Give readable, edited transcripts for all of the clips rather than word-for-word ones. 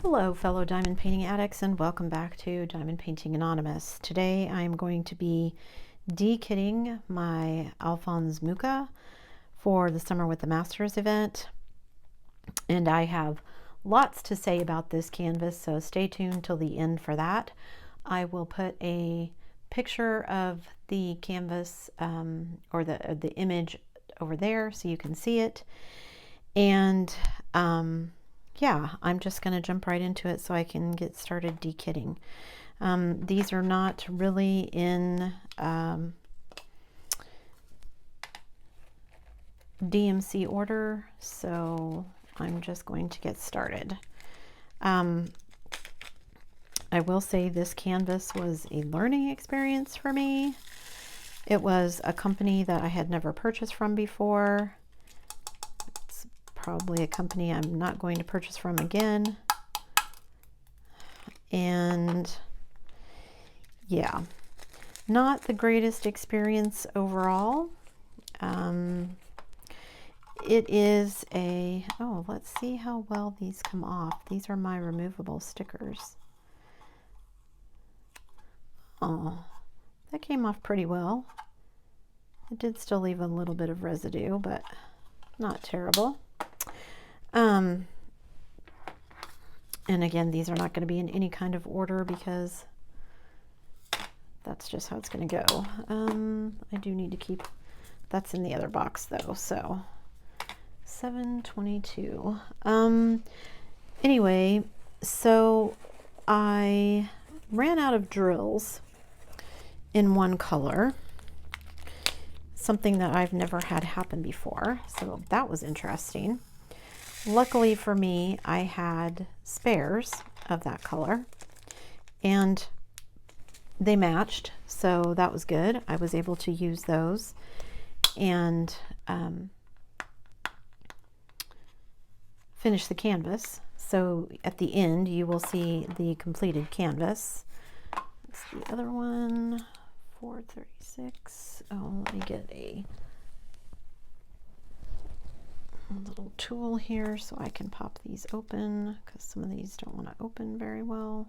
Hello fellow diamond painting addicts, and welcome back to Diamond Painting Anonymous. Today I'm going to be dekitting my Alphonse Mucha for the Summer with the Masters event, and I have lots to say about this canvas, so stay tuned till the end for that. I will put a picture of the canvas or the image over there so you can see it, and yeah, I'm just going to jump right into it so I can get started dekitting. These are not really in DMC order, so I'm just going to get started. I will say this canvas was a learning experience for me. It was a company that I had never purchased from before. Probably a company I'm not going to purchase from again. And yeah, not the greatest experience overall. It is a, oh, let's see how well these come off. These are my removable stickers. Oh, that came off pretty well. It did still leave a little bit of residue, but not terrible. And again, these are not going to be in any kind of order because that's just how it's going to go. I do need to keep, that's in the other box though, so 722. Anyway, so I ran out of drills in one color, something that I've never had happen before, so that was interesting. Luckily for me, I had spares of that color and they matched, so that was good. I was able to use those and finish the canvas. So at the end you will see the completed canvas. That's the other one, 436. Oh, let me get a little tool here so I can pop these open, because some of these don't want to open very well.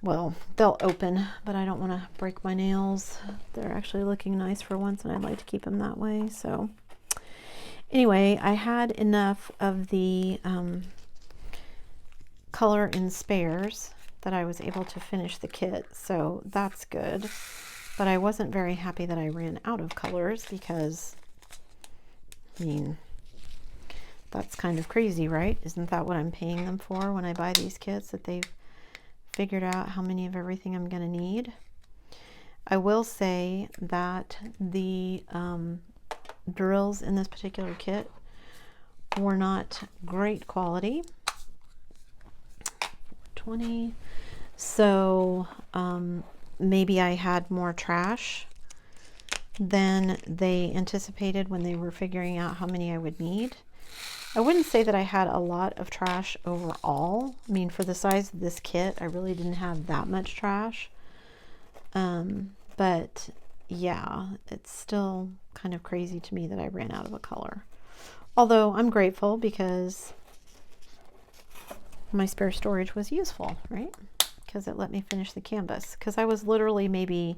Well, they'll open, but I don't want to break my nails. They're actually looking nice for once, and I'd like to keep them that way. So anyway, I had enough of the color in spares that I was able to finish the kit, so that's good. But I wasn't very happy that I ran out of colors, because I mean, that's kind of crazy, right? Isn't that what I'm paying them for when I buy these kits, that they've figured out how many of everything I'm going to need? I will say that the drills in this particular kit were not great quality. 20. So maybe I had more trash than they anticipated when they were figuring out how many I would need. I wouldn't say that I had a lot of trash overall. I mean, for the size of this kit, I really didn't have that much trash. But yeah, it's still kind of crazy to me that I ran out of a color. Although I'm grateful because my spare storage was useful, right? Because it let me finish the canvas. Because I was literally maybe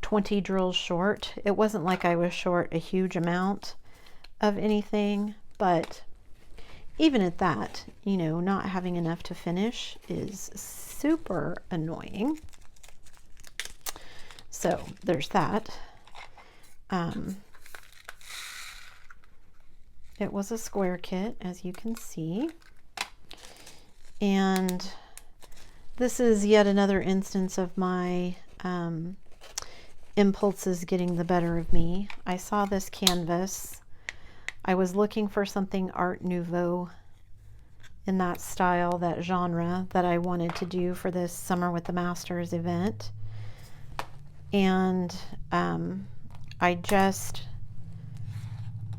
20 drills short. It wasn't like I was short a huge amount of anything, but even at that, you know, not having enough to finish is super annoying. So there's that. It was a square kit, as you can see, and this is yet another instance of my impulses getting the better of me. I saw this canvas. I was looking for something Art Nouveau in that style, that genre that I wanted to do for this Summer with the Masters event. And I just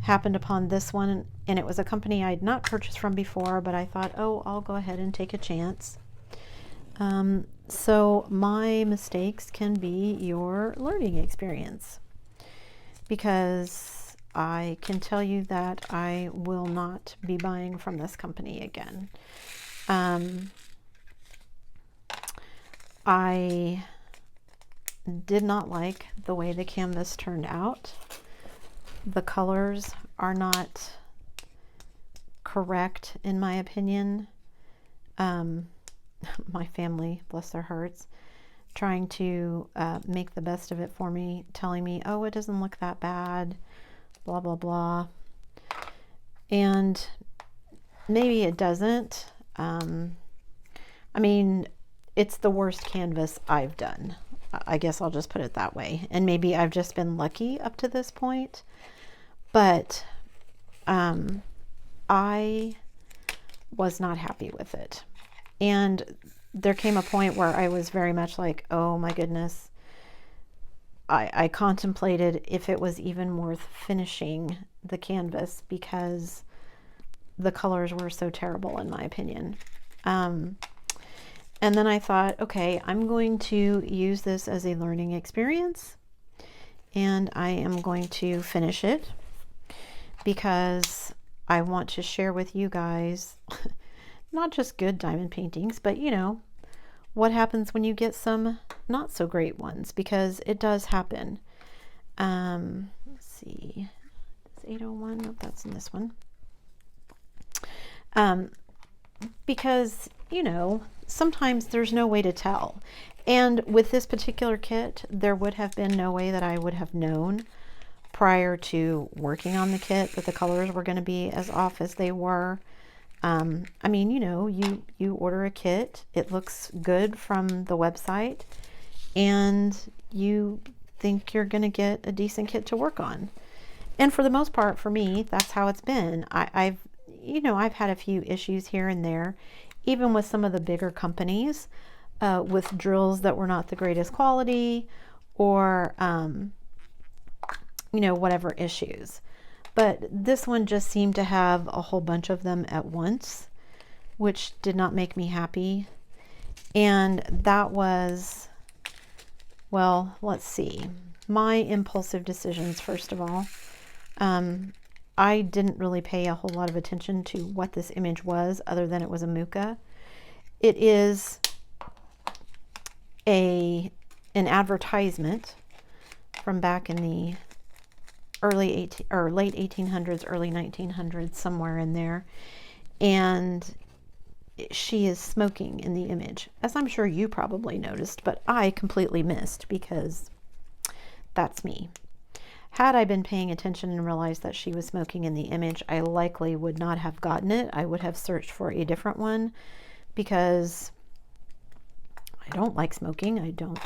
happened upon this one, and it was a company I'd not purchased from before, but I thought, oh, I'll go ahead and take a chance. So my mistakes can be your learning experience, because I can tell you that I will not be buying from this company again. I did not like the way the canvas turned out. The colors are not correct in my opinion. My family, bless their hearts, trying to make the best of it for me, telling me, oh, it doesn't look that bad, blah, blah, blah. And maybe it doesn't. I mean, it's the worst canvas I've done. I guess I'll just put it that way. And maybe I've just been lucky up to this point. But I was not happy with it. And there came a point where I was very much like, oh my goodness. I contemplated if it was even worth finishing the canvas because the colors were so terrible in my opinion. And then I thought, okay, I'm going to use this as a learning experience and I am going to finish it because I want to share with you guys not just good diamond paintings, but you know, what happens when you get some not so great ones, because it does happen. Let's see, it's 801, nope, that's in this one. Because, you know, sometimes there's no way to tell. And with this particular kit, there would have been no way that I would have known prior to working on the kit that the colors were going to be as off as they were. I mean, you know, you order a kit, it looks good from the website, and you think you're going to get a decent kit to work on. And for the most part, for me, that's how it's been. I've had a few issues here and there, even with some of the bigger companies, with drills that were not the greatest quality, or, you know, whatever issues. But this one just seemed to have a whole bunch of them at once, which did not make me happy. And that was, well, let's see, my impulsive decisions, first of all. I didn't really pay a whole lot of attention to what this image was, other than it was a Mucha. It is an advertisement from back in the late 1800s, early 1900s, somewhere in there. And she is smoking in the image, as I'm sure you probably noticed, but I completely missed because that's me. Had I been paying attention and realized that she was smoking in the image, I likely would not have gotten it. I would have searched for a different one because I don't like smoking. I don't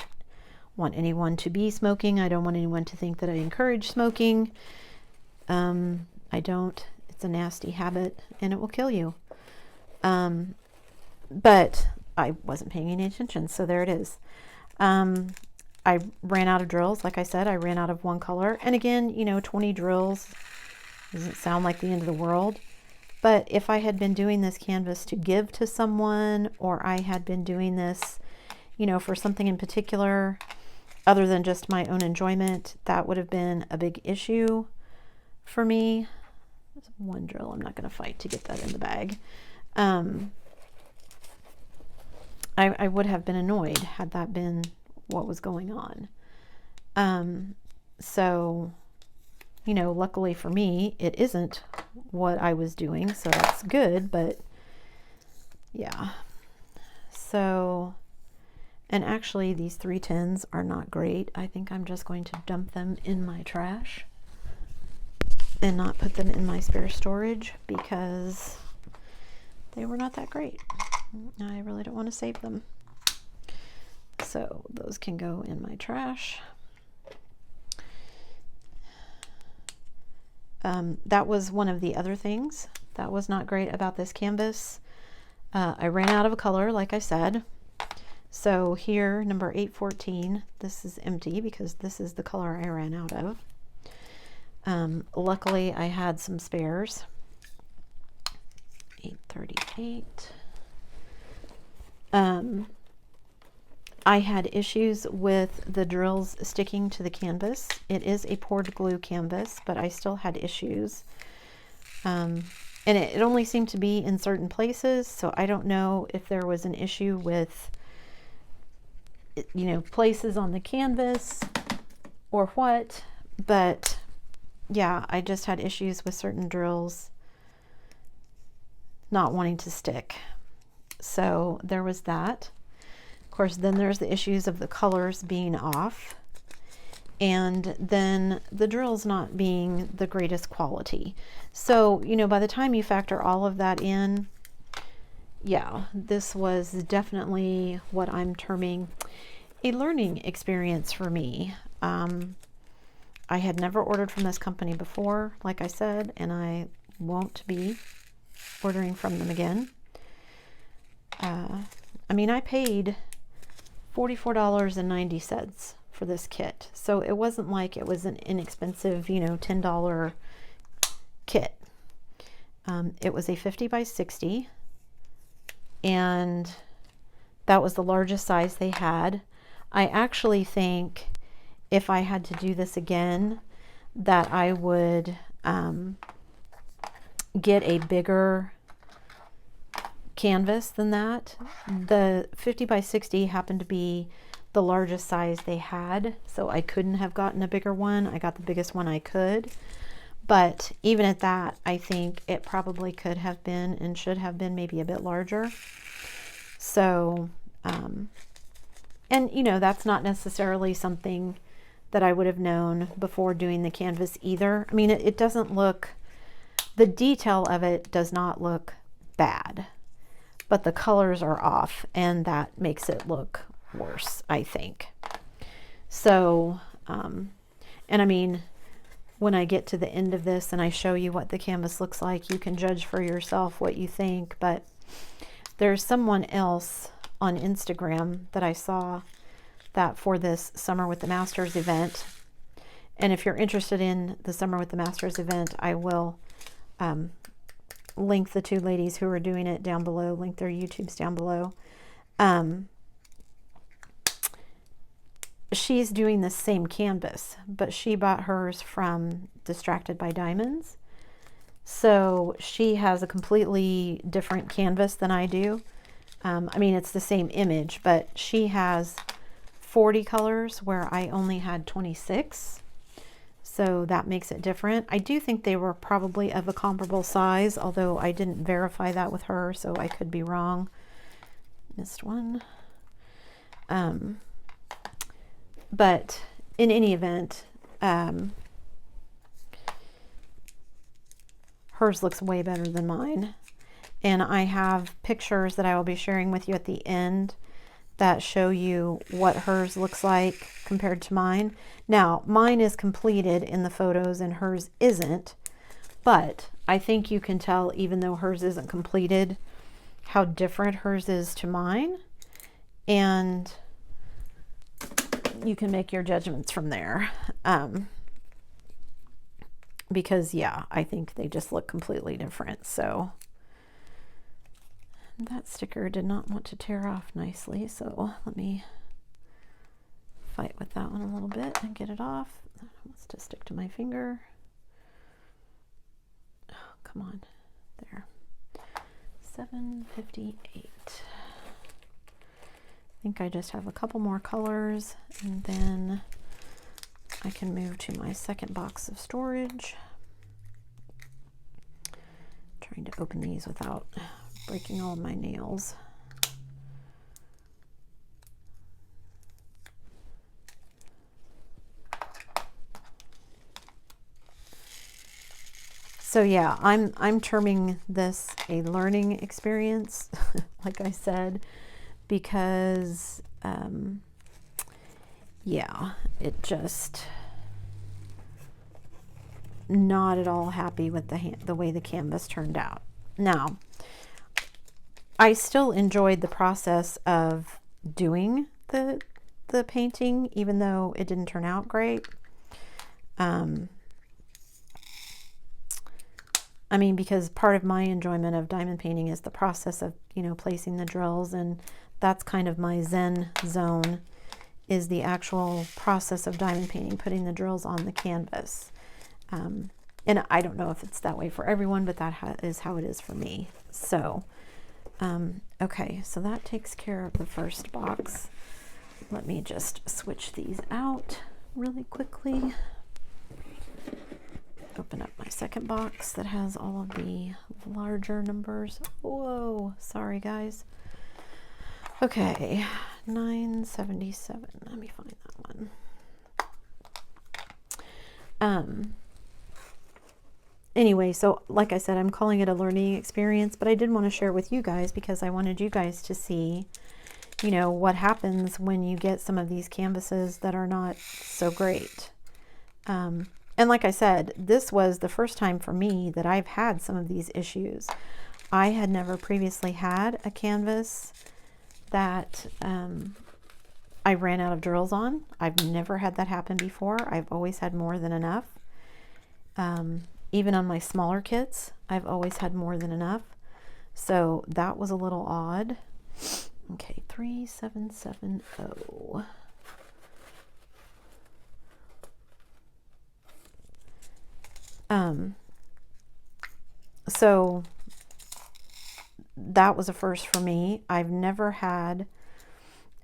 want anyone to be smoking. I don't want anyone to think that I encourage smoking. I don't. It's a nasty habit and it will kill you. But I wasn't paying any attention, so there it is. I ran out of drills. Like I said, I ran out of one color. And again, you know, 20 drills doesn't sound like the end of the world. But if I had been doing this canvas to give to someone, or I had been doing this, you know, for something in particular, other than just my own enjoyment, that would have been a big issue for me. There's one drill. I'm not going to fight to get that in the bag. I would have been annoyed had that been what was going on. So, you know, luckily for me, it isn't what I was doing, so that's good, but yeah. So, and actually these 310s are not great. I think I'm just going to dump them in my trash and not put them in my spare storage because they were not that great. I really don't want to save them. So those can go in my trash. That was one of the other things that was not great about this canvas. I ran out of a color, like I said. So here, number 814, this is empty because this is the color I ran out of. Luckily, I had some spares. 838. I had issues with the drills sticking to the canvas. It is a poured glue canvas, but I still had issues. And it only seemed to be in certain places, so I don't know if there was an issue with, you know, places on the canvas or what, but yeah, I just had issues with certain drills not wanting to stick. So there was that. Of course, then there's the issues of the colors being off, and then the drills not being the greatest quality. So, you know, by the time you factor all of that in, yeah, this was definitely what I'm terming a learning experience for me. I had never ordered from this company before, like I said, and I won't be ordering from them again. I mean, I paid $44.90 for this kit, so it wasn't like it was an inexpensive, you know, $10 kit. It was a 50 by 60, and that was the largest size they had. I actually think if I had to do this again, that I would get a bigger canvas than that. The 50 by 60 happened to be the largest size they had, so I couldn't have gotten a bigger one. I got the biggest one I could, but even at that, I think it probably could have been and should have been maybe a bit larger. So and you know, that's not necessarily something that I would have known before doing the canvas either. I mean, it doesn't look, the detail of it does not look bad, but the colors are off, and that makes it look worse, I think. So, and I mean, when I get to the end of this and I show you what the canvas looks like, you can judge for yourself what you think. But there's someone else on Instagram that I saw that for this Summer with the Masters event. And if you're interested in the Summer with the Masters event, I will link the two ladies who are doing it down below, link their YouTubes down below. She's doing the same canvas, but she bought hers from Distracted by Diamonds. So she has a completely different canvas than I do. I mean, it's the same image, but she has 40 colors where I only had 26. So that makes it different. I do think they were probably of a comparable size, although I didn't verify that with her, so I could be wrong. Missed one. But in any event, hers looks way better than mine. And I have pictures that I will be sharing with you at the end that show you what hers looks like compared to mine. Now, mine is completed in the photos and hers isn't, but I think you can tell, even though hers isn't completed, how different hers is to mine. And you can make your judgments from there. Because yeah, I think they just look completely different. So that sticker did not want to tear off nicely, so let me fight with that one a little bit and get it off. It wants to stick to my finger. Oh, come on. There. 758. I think I just have a couple more colors, and then I can move to my second box of storage. Trying to open these without breaking all of my nails. So yeah, I'm terming this a learning experience, like I said, because yeah, it just not at all happy with the way the canvas turned out. Now, I still enjoyed the process of doing the painting, even though it didn't turn out great. I mean, because part of my enjoyment of diamond painting is the process of, you know, placing the drills, and that's kind of my Zen zone, is the actual process of diamond painting, putting the drills on the canvas. And I don't know if it's that way for everyone, but that is how it is for me. So, okay, so that takes care of the first box. Let me just switch these out really quickly. Open up my second box that has all of the larger numbers. Whoa, sorry guys. Okay, 977. Let me find that one. Anyway, so like I said, I'm calling it a learning experience, but I did want to share it with you guys because I wanted you guys to see, you know, what happens when you get some of these canvases that are not so great. And like I said, this was the first time for me that I've had some of these issues. I had never previously had a canvas that I ran out of drills on. I've never had that happen before. I've always had more than enough. Even on my smaller kits, I've always had more than enough. So that was a little odd. Okay, 3770. So that was a first for me. I've never had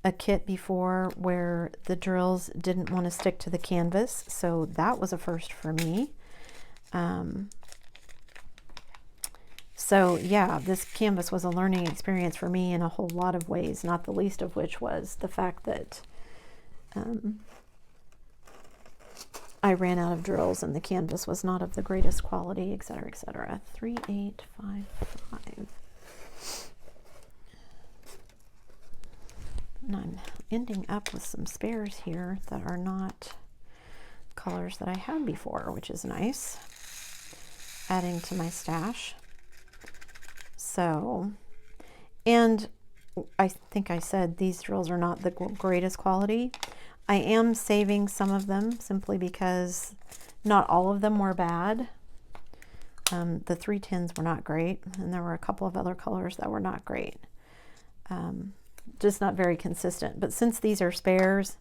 a kit before where the drills didn't want to stick to the canvas, so that was a first for me. So yeah, this canvas was a learning experience for me in a whole lot of ways, not the least of which was the fact that I ran out of drills and the canvas was not of the greatest quality, etc., etc. 3855. And I'm ending up with some spares here that are not colors that I had before, which is nice. Adding to my stash. So, and I think I said these drills are not the greatest quality. I am saving some of them simply because not all of them were bad. The 310s were not great, and there were a couple of other colors that were not great. Just not very consistent. But since these are spares,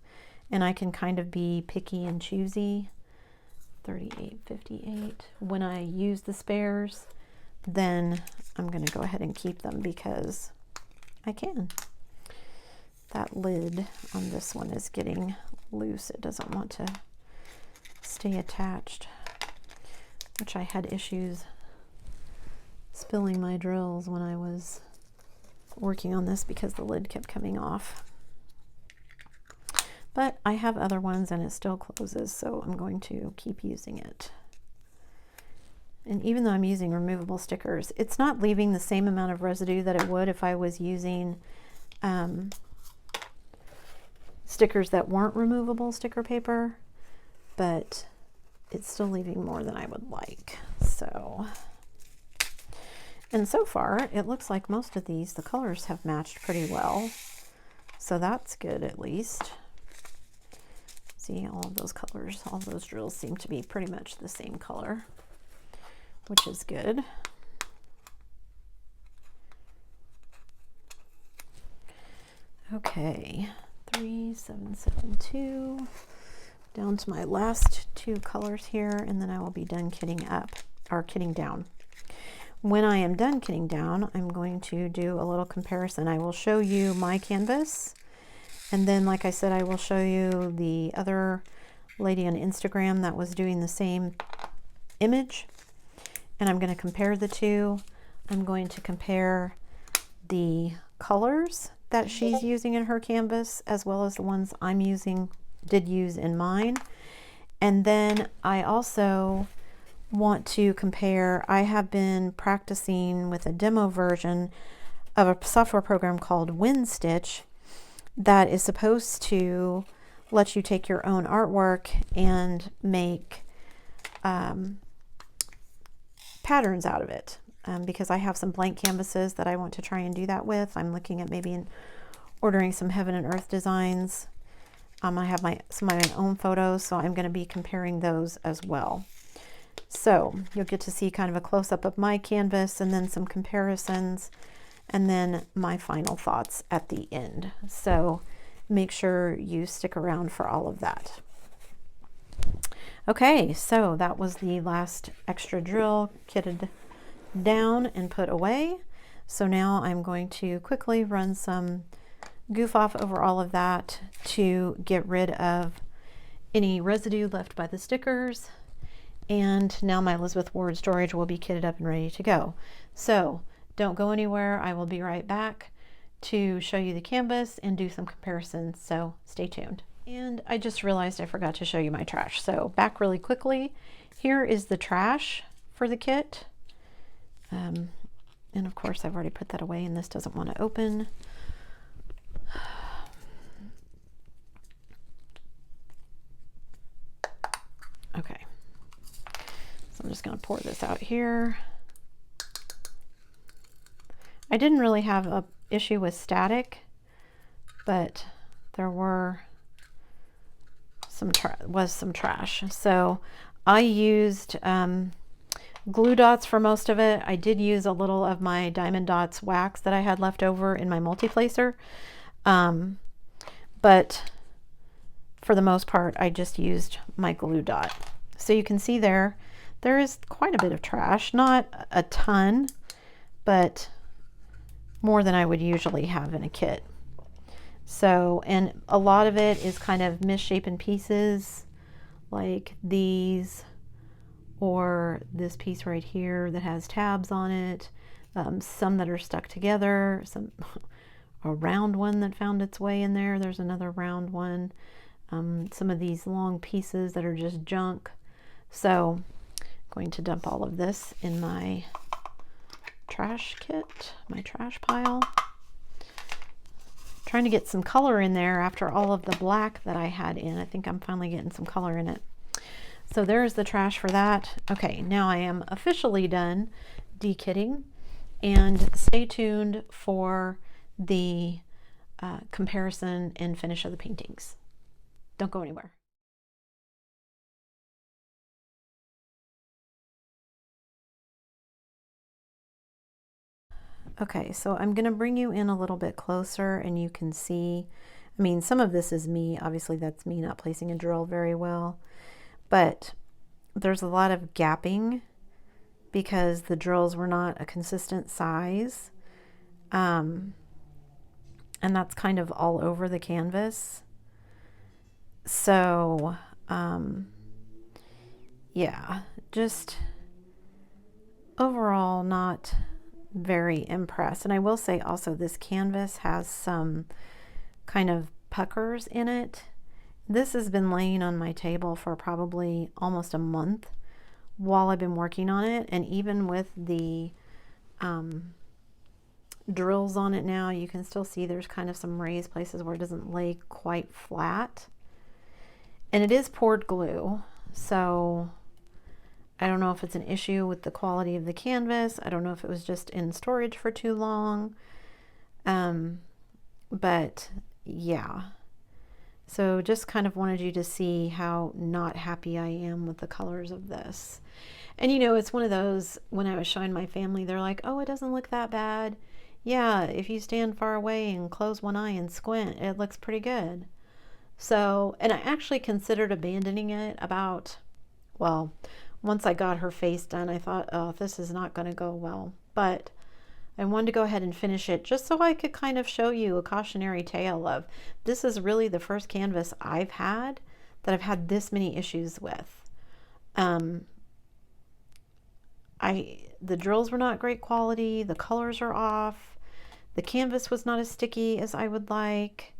and I can kind of be picky and choosy, 3858, when I use the spares, then I'm going to go ahead and keep them because I can. That lid on this one is getting loose. It doesn't want to stay attached, which I had issues spilling my drills when I was working on this because the lid kept coming off. But I have other ones and it still closes, so I'm going to keep using it. And even though I'm using removable stickers, it's not leaving the same amount of residue that it would if I was using stickers that weren't removable sticker paper, but it's still leaving more than I would like. So, and so far it looks like most of these, the colors have matched pretty well, so that's good. At least see, all of those colors, all of those drills seem to be pretty much the same color, which is good. Okay, 3772, down to my last two colors here, and then I will be done kitting up, or kitting down. When I am done kitting down, I'm going to do a little comparison. I will show you my canvas, and then, like I said, I will show you the other lady on Instagram that was doing the same image, and I'm going to compare the two. I'm going to compare the colors that she's using in her canvas as well as the ones I'm did use in mine. And then I also want to compare, I have been practicing with a demo version of a software program called WinStitch that is supposed to let you take your own artwork and make patterns out of it. Because I have some blank canvases that I want to try and do that with. I'm looking at maybe ordering some heaven and earth designs. I have some of my own photos, so I'm going to be comparing those as well. So you'll get to see kind of a close-up of my canvas and then some comparisons and then my final thoughts at the end. So make sure you stick around for all of that. Okay, so that was the last extra drill kitted down and put away. So now I'm going to quickly run some goof off over all of that to get rid of any residue left by the stickers. And now my Elizabeth Ward storage will be kitted up and ready to go. So don't go anywhere. I will be right back to show you the canvas and do some comparisons. So stay tuned. And I just realized I forgot to show you my trash. So back really quickly, here is the trash for the kit. And of course I've already put that away and this doesn't want to open. Okay, so I'm just going to pour this out here. I didn't really have an issue with static, but there were some trash. So I used glue dots for most of it. I did use a little of my Diamond Dots wax that I had left over in my multi-placer, but for the most part I just used my glue dot. So you can see there is quite a bit of trash, not a ton, but more than I would usually have in a kit. So, and a lot of it is kind of misshapen pieces like these, or this piece right here that has tabs on it, some that are stuck together, a round one that found its way in there. There's another round one. Some of these long pieces that are just junk. So I'm going to dump all of this in my trash kit, my trash pile. Trying to get some color in there after all of the black that I had in. I think I'm finally getting some color in it. So there's the trash for that. Okay, now I am officially done dekitting, and stay tuned for the comparison and finish of the paintings. Don't go anywhere. Okay, so I'm going to bring you in a little bit closer and you can see, I mean, some of this is me. Obviously, that's me not placing a drill very well. But there's a lot of gapping because the drills were not a consistent size. And that's kind of all over the canvas. So, yeah, just overall not very impressed. And I will say also this canvas has some kind of puckers in it. This has been laying on my table for probably almost a month while I've been working on it, and even with the drills on it now, you can still see there's kind of some raised places where it doesn't lay quite flat. And it is poured glue, so I don't know if it's an issue with the quality of the canvas. I don't know if it was just in storage for too long. But yeah. So just kind of wanted you to see how not happy I am with the colors of this. And you know, it's one of those, when I was showing my family, they're like, oh, it doesn't look that bad. Yeah, if you stand far away and close one eye and squint, it looks pretty good. So, and I actually considered abandoning it about, well, once I got her face done, I thought, oh, this is not going to go well. But I wanted to go ahead and finish it just so I could kind of show you a cautionary tale of, this is really the first canvas I've had that I've had this many issues with. The drills were not great quality, the colors are off, the canvas was not as sticky as I would like.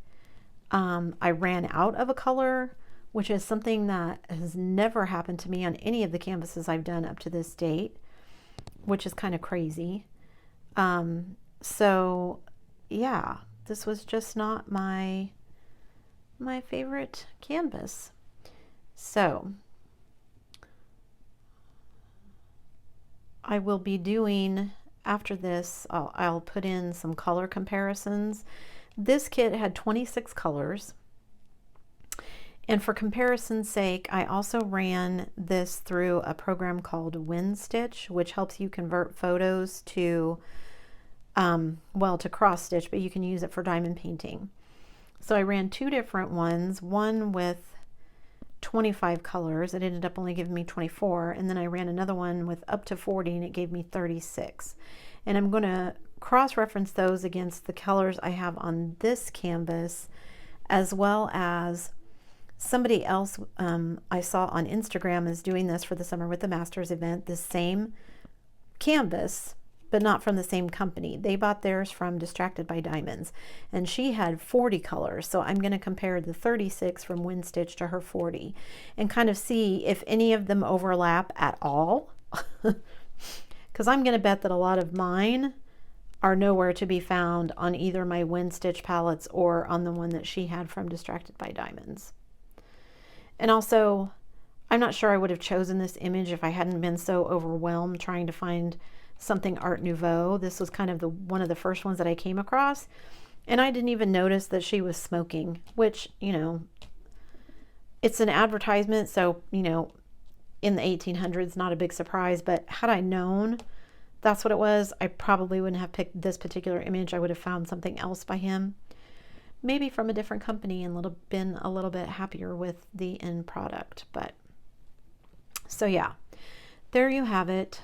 I ran out of a color, which is something that has never happened to me on any of the canvases I've done up to this date, which is kind of crazy. So yeah, this was just not my favorite canvas. So I will be doing, after this, I'll put in some color comparisons. This kit had 26 colors, And for comparison's sake, I also ran this through a program called WinStitch, which helps you convert photos to, well, to cross stitch, but you can use it for diamond painting. So I ran two different ones, one with 25 colors. It ended up only giving me 24. And then I ran another one with up to 40 and it gave me 36. And I'm going to cross-reference those against the colors I have on this canvas, as well as somebody else I saw on Instagram is doing this for the Summer with the Masters event, the same canvas, but not from the same company. They bought theirs from Distracted by Diamonds, and she had 40 colors. So I'm going to compare the 36 from WinStitch to her 40 and kind of see if any of them overlap at all. Because I'm going to bet that a lot of mine are nowhere to be found on either my WinStitch palettes or on the one that she had from Distracted by Diamonds. And also, I'm not sure I would have chosen this image if I hadn't been so overwhelmed trying to find something Art Nouveau. This was kind of one of the first ones that I came across, and I didn't even notice that she was smoking, which, you know, it's an advertisement, so, you know, in the 1800s, not a big surprise, but had I known that's what it was, I probably wouldn't have picked this particular image. I would have found something else by him, maybe from a different company, and been a little bit happier with the end product. But so yeah, there you have it.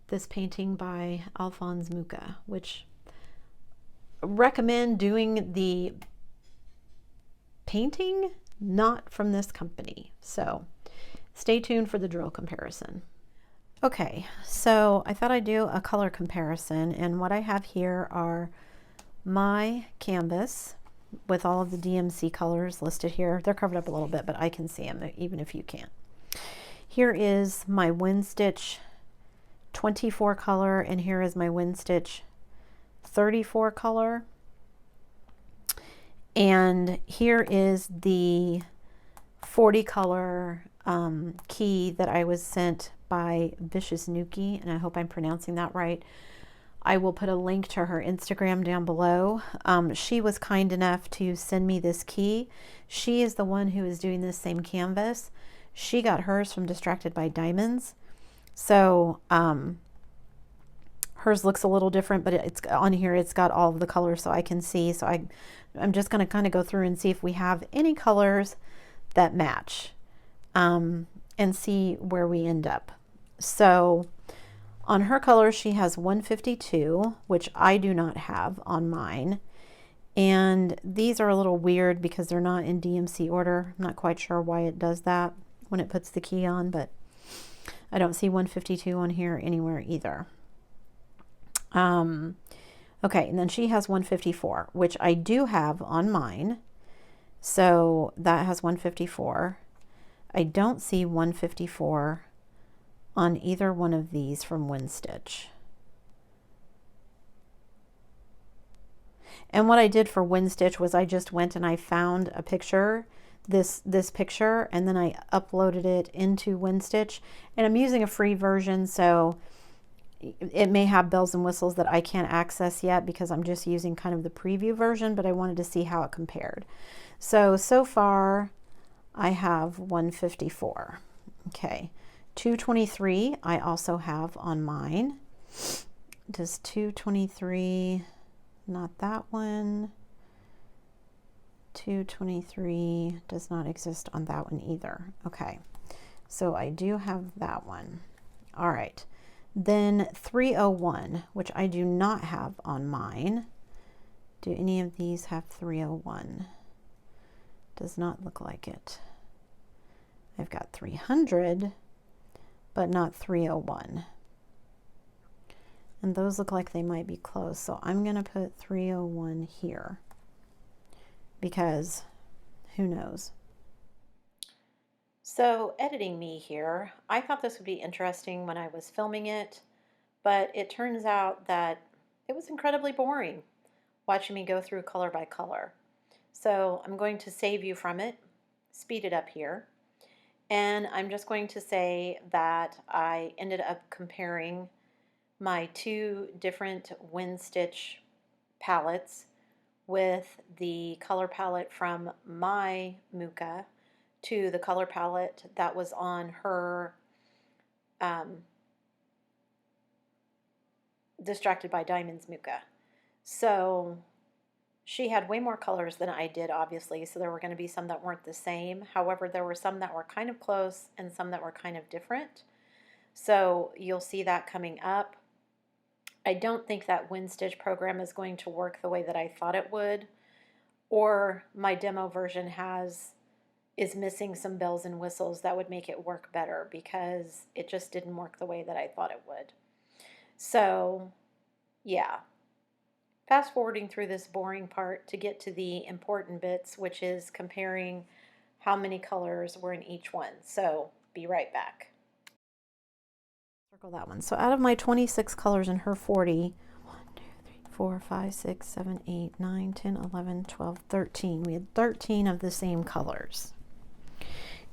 This painting by Alphonse Mucha, which recommend doing the painting not from this company. So stay tuned for the drill comparison. Okay, so I thought I'd do a color comparison, and what I have here are my canvas with all of the DMC colors listed here. They're covered up a little bit, but I can see them even if you can't. Here is my WinStitch 24 color, and here is my WinStitch 34 color. And here is the 40 color key that I was sent by Vicious Nuki, and I hope I'm pronouncing that right. I will put a link to her Instagram down below. She was kind enough to send me this key. She is the one who is doing this same canvas. She got hers from Distracted by Diamonds. So hers looks a little different, but it's on here. It's got all of the colors so I can see. So I'm just going to kind of go through and see if we have any colors that match, and see where we end up. So on her colors, she has 152, which I do not have on mine. And these are a little weird because they're not in DMC order. I'm not quite sure why it does that when it puts the key on, but I don't see 152 on here anywhere either. Okay, and then she has 154, which I do have on mine. So that has 154. I don't see 154 on either one of these from WinStitch. And what I did for WinStitch was I just went and I found a picture, this picture, and then I uploaded it into WinStitch. And I'm using a free version, so it may have bells and whistles that I can't access yet because I'm just using kind of the preview version, but I wanted to see how it compared. So far I have 154. Okay, 223 I also have on mine. Does 223, not that one. 223 does not exist on that one either. Okay, so I do have that one. All right, then 301, which I do not have on mine. Do any of these have 301? Does not look like it. I've got 300, but not 301. And those look like they might be close, so I'm going to put 301 here because who knows. So editing me here, I thought this would be interesting when I was filming it, but it turns out that it was incredibly boring watching me go through color by color. So I'm going to save you from it, speed it up here, and I'm just going to say that I ended up comparing my two different WinStitch palettes with the color palette from my Mucha to the color palette that was on her Distracted by Diamonds Mucha. So she had way more colors than I did, obviously, so there were going to be some that weren't the same. However, there were some that were kind of close and some that were kind of different. So you'll see that coming up. I don't think that wind stitch program is going to work the way that I thought it would, or my demo version is missing some bells and whistles that would make it work better, because it just didn't work the way that I thought it would. So yeah, fast forwarding through this boring part to get to the important bits, which is comparing how many colors were in each one. So be right back. Circle that one. So out of my 26 colors in her 40, 1, 2, 3, 4, 5, 6, 7, 8, 9, 10, 11, 12, 13. We had 13 of the same colors.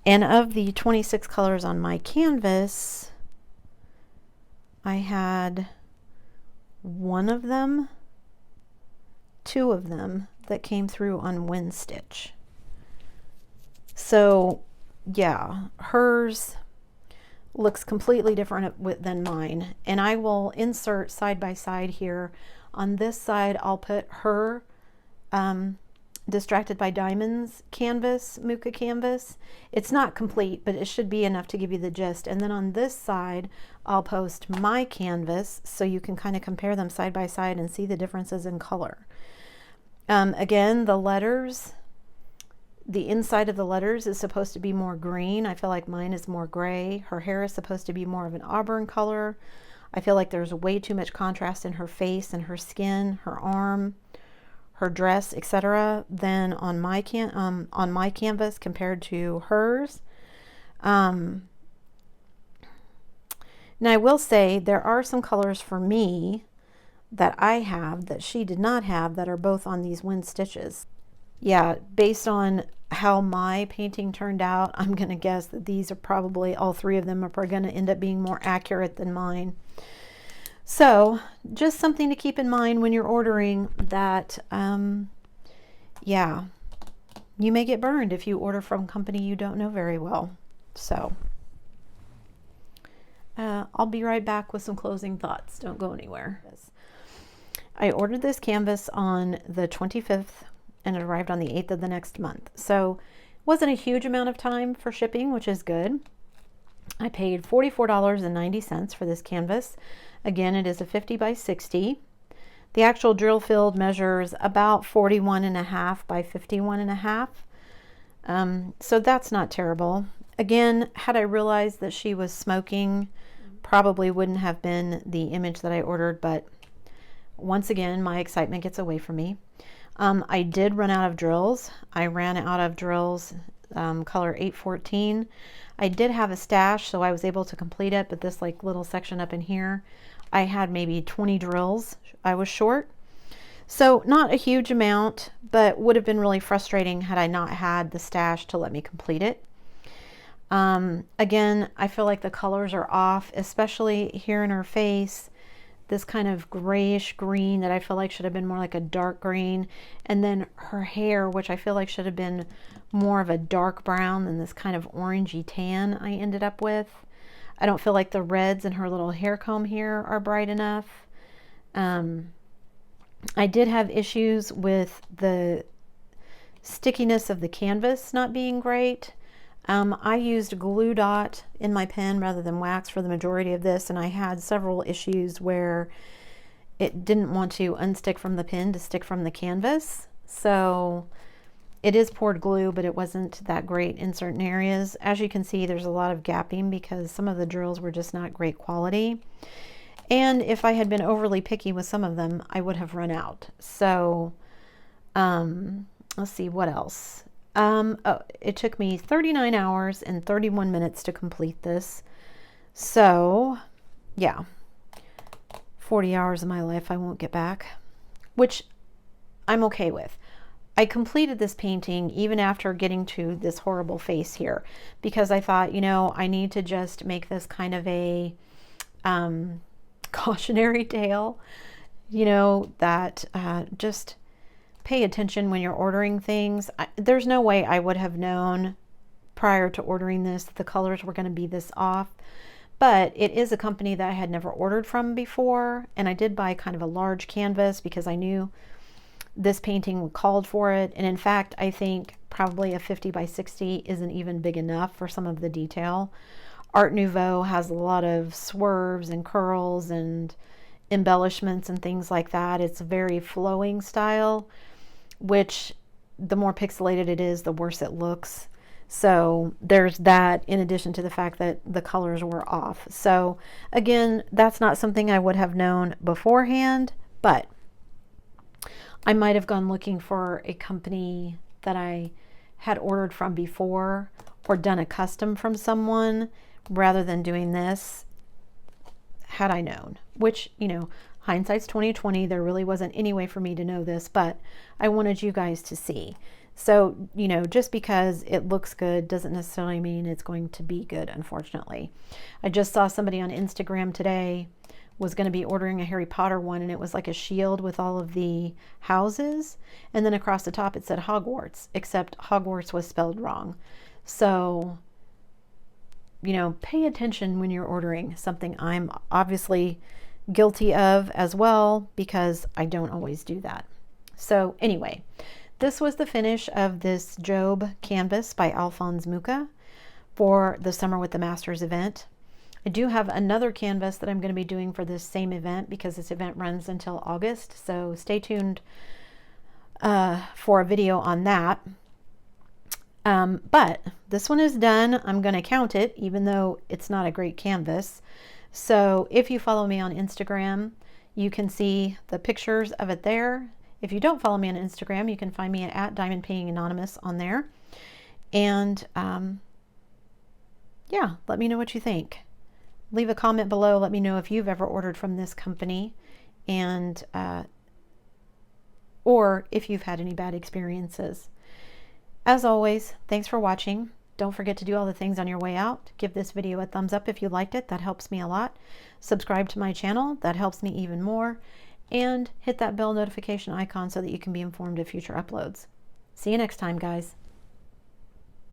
And of the 26 colors on my canvas, I had one of them, two of them that came through on wind stitch. So yeah, hers looks completely different than mine, and I will insert side by side here. On this side I'll put her Distracted by Diamonds canvas, Mucha canvas. It's not complete, but it should be enough to give you the gist. And then on this side I'll post my canvas, so you can kind of compare them side by side and see the differences in color. Again, the letters, the inside of the letters is supposed to be more green. I feel like mine is more gray. Her hair is supposed to be more of an auburn color. I feel like there's way too much contrast in her face and her skin, her arm, her dress, etc. than on my canvas compared to hers. Now I will say there are some colors for me that I have that she did not have that are both on these wind stitches. Yeah, based on how my painting turned out, I'm going to guess that these are probably, all three of them are probably going to end up being more accurate than mine. So just something to keep in mind when you're ordering that, yeah, you may get burned if you order from a company you don't know very well. So I'll be right back with some closing thoughts. Don't go anywhere. I ordered this canvas on the 25th and it arrived on the 8th of the next month. So it wasn't a huge amount of time for shipping, which is good. I paid $44.90 for this canvas. Again, it is a 50 by 60. The actual drill field measures about 41.5 by 51.5. So that's not terrible. Again, had I realized that she was smoking, probably wouldn't have been the image that I ordered, but once again, my excitement gets away from me. I did run out of drills. I ran out of drills, color 814. I did have a stash, so I was able to complete it, but this like little section up in here, I had maybe 20 drills I was short. So not a huge amount, but would have been really frustrating had I not had the stash to let me complete it. Again, I feel like the colors are off, especially here in her face. This kind of grayish green that I feel like should have been more like a dark green, and then her hair, which I feel like should have been more of a dark brown than this kind of orangey tan I ended up with. I don't feel like the reds in her little hair comb here are bright enough. I did have issues with the stickiness of the canvas not being great. I used glue dot in my pen rather than wax for the majority of this, and I had several issues where it didn't want to unstick from the pen to stick from the canvas. So it is poured glue, but it wasn't that great in certain areas. As you can see, there's a lot of gapping because some of the drills were just not great quality. And if I had been overly picky with some of them, I would have run out. So let's see, what else? Oh, it took me 39 hours and 31 minutes to complete this. So yeah, 40 hours of my life I won't get back, which I'm okay with. I completed this painting even after getting to this horrible face here, because I thought, you know, I need to just make this kind of a cautionary tale, you know, that just pay attention when you're ordering things. There's no way I would have known prior to ordering this that the colors were going to be this off. But it is a company that I had never ordered from before, and I did buy kind of a large canvas because I knew this painting called for it. And in fact, I think probably a 50 by 60 isn't even big enough for some of the detail. Art Nouveau has a lot of swerves and curls and embellishments and things like that. It's a very flowing style, which the more pixelated it is, the worse it looks. So there's that, in addition to the fact that the colors were off. So again, that's not something I would have known beforehand, but I might have gone looking for a company that I had ordered from before or done a custom from someone rather than doing this, had I known, which, you know, hindsight's 2020. There really wasn't any way for me to know this, but I wanted you guys to see. So, you know, just because it looks good doesn't necessarily mean it's going to be good, unfortunately. I just saw somebody on Instagram today was going to be ordering a Harry Potter one, and it was like a shield with all of the houses, and then across the top it said Hogwarts, except Hogwarts was spelled wrong. So, you know, pay attention when you're ordering something. I'm obviously guilty of as well because I don't always do that. So anyway, this was the finish of this Job canvas by Alphonse Mucha for the Summer with the Masters event. I do have another canvas that I'm going to be doing for this same event because this event runs until August. So stay tuned for a video on that. But this one is done. I'm going to count it, even though it's not a great canvas. So if you follow me on Instagram, you can see the pictures of it there. If you don't follow me on Instagram, you can find me at diamondpaintinganonymous on there. And yeah, let me know what you think. Leave a comment below. Let me know if you've ever ordered from this company, and or if you've had any bad experiences. As always, thanks for watching. Don't forget to do all the things on your way out. Give this video a thumbs up if you liked it. That helps me a lot. Subscribe to my channel. That helps me even more. And hit that bell notification icon so that you can be informed of future uploads. See you next time, guys.